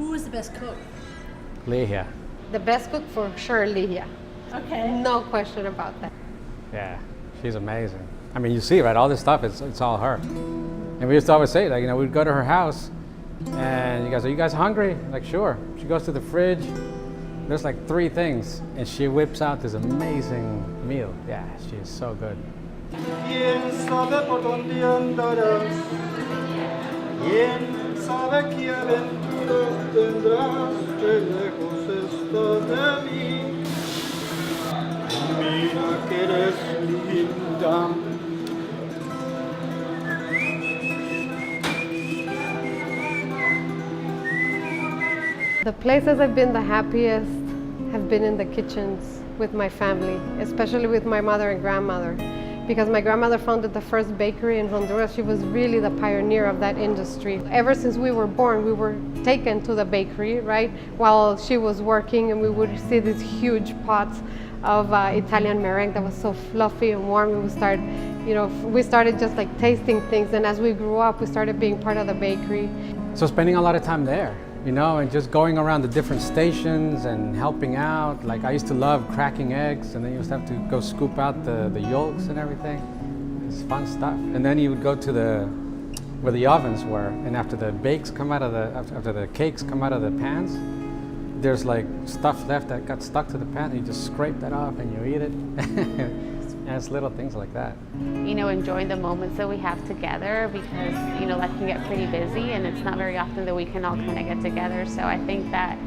Who is the best cook? Ligia. The best cook for sure, Ligia. Okay. No question about that. Yeah, she's amazing. I mean, you see, right? All this stuff, it's all her. And we used to always say, like, we'd go to her house, and you guys, are you guys hungry? Like, sure. She goes to the fridge. There's like 3 things, and she whips out this amazing meal. Yeah, she is so good. ¿Quién sabe por dónde andarás? ¿Quién sabe qué aventuras tendrás? Que lejos está de mí. Mira que eres linda. The places I've been the happiest have been in the kitchens with my family, especially with my mother and grandmother. Because my grandmother founded the first bakery in Honduras. She was really the pioneer of that industry. Ever since we were born, we were taken to the bakery, right? While she was working, and we would see these huge pots of Italian meringue that was so fluffy and warm. We started just like tasting things. And as we grew up, we started being part of the bakery. So spending a lot of time there, and just going around the different stations and helping out. Like, I used to love cracking eggs, and then you used to have to go scoop out the yolks and everything. It's fun stuff. And then you would go to where the ovens were, and after the cakes come out of the pans, there's like stuff left that got stuck to the pan, and you just scrape that off and you eat it. And it's little things like that. Enjoying the moments that we have together, because, life can get pretty busy, and it's not very often that we can all kind of get together. So I think that,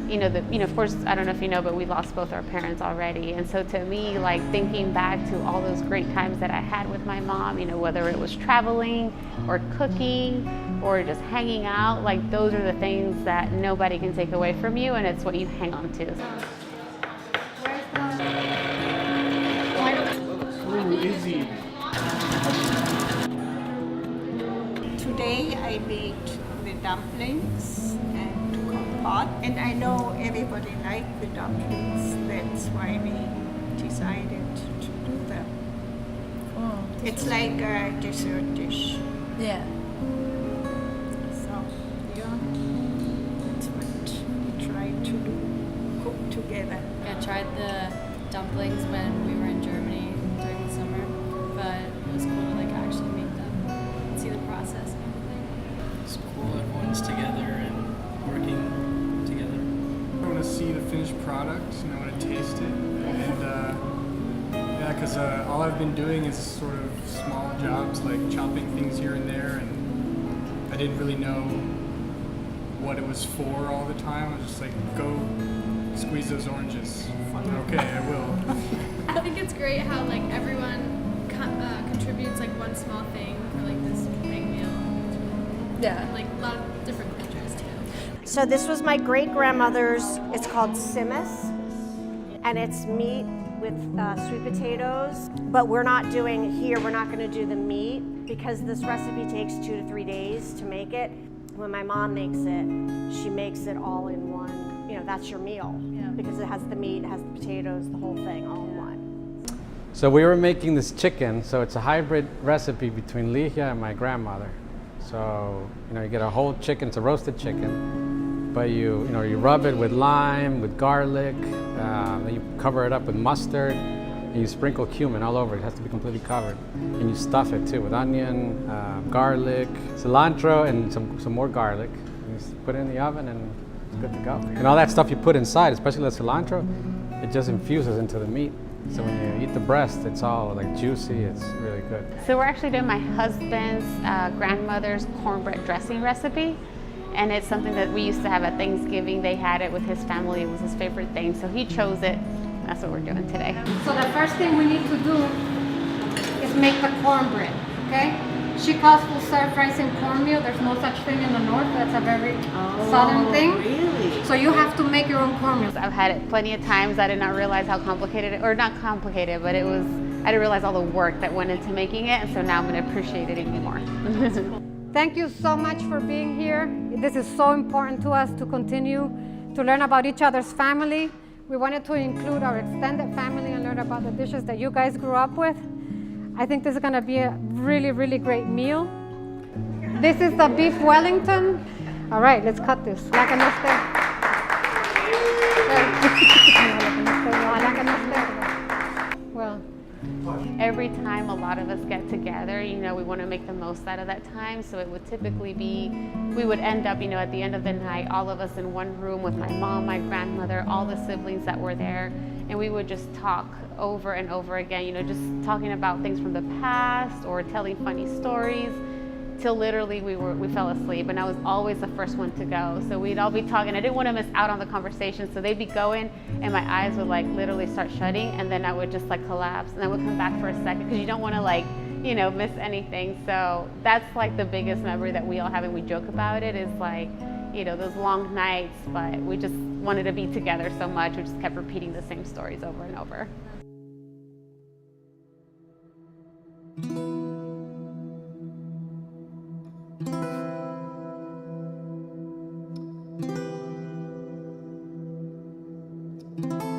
of course, I don't know if you know, but we lost both our parents already. And so to me, like, thinking back to all those great times that I had with my mom, whether it was traveling or cooking or just hanging out, like, those are the things that nobody can take away from you, and it's what you hang on to. Easy. Today I made the dumplings and compote, and I know everybody liked the dumplings. That's why we decided to do them. Oh, It's like a dessert dish. yeah. So, yeah, that's what we tried to do, cook together. I tried the dumplings when we were in Germany during the summer, but it was cool to actually make them and see the process and everything. It's cool, everyone's together and working together. I want to see the finished product, I want to taste it, and because all I've been doing is sort of small jobs, like chopping things here and there, and I didn't really know what it was for all the time. I was just like, go squeeze those oranges. Okay, I will. I think it's great how everyone contributes one small thing for this big meal. Yeah. A lot of different cultures too. So this was my great-grandmother's. It's called simas, and it's meat with sweet potatoes. But we're not going to do the meat because this recipe takes 2 to 3 days to make it. When my mom makes it, she makes it all in one. That's your meal, because it has the meat, it has the potatoes, the whole thing all in one. So we were making this chicken, so it's a hybrid recipe between Ligia and my grandmother. So, you get a whole chicken, it's a roasted chicken, but you rub it with lime, with garlic, then you cover it up with mustard, and you sprinkle cumin all over it. It has to be completely covered. And you stuff it too with onion, garlic, cilantro, and some more garlic. And you put it in the oven, and it's good to go. And all that stuff you put inside, especially the cilantro, it just infuses into the meat. So when you eat the breast, it's all juicy, it's really good. So we're actually doing my husband's grandmother's cornbread dressing recipe. And it's something that we used to have at Thanksgiving. They had it with his family. It was his favorite thing. So he chose it. That's what we're doing today. So the first thing we need to do is make the cornbread, okay? She calls full serve rice and cornmeal. There's no such thing in the north. That's a very southern thing. Really? So you have to make your own cornmeal. I've had it plenty of times. I did not realize how complicated or not complicated, but I didn't realize all the work that went into making it. And so now I'm going to appreciate it even more. Thank you so much for being here. This is so important to us to continue to learn about each other's family. We wanted to include our extended family and learn about the dishes that you guys grew up with. I think this is going to be a really, really great meal. This is the beef Wellington. All right, let's cut this. Ojalá que no esté. Ojalá que no esté. Well, Every time a lot of us get together, we want to make the most out of that time. So it would typically be, we would end up, at the end of the night, all of us in one room with my mom, my grandmother, all the siblings that were there. And we would just talk over and over again, just talking about things from the past or telling funny stories till literally we fell asleep. And I was always the first one to go. So we'd all be talking. I didn't want to miss out on the conversation. So they'd be going and my eyes would literally start shutting, and then I would just collapse, and then would come back for a second because you don't want to miss anything. So that's the biggest memory that we all have, and we joke about it, is those long nights, but we just wanted to be together so much. We just kept repeating the same stories over and over. Thank you.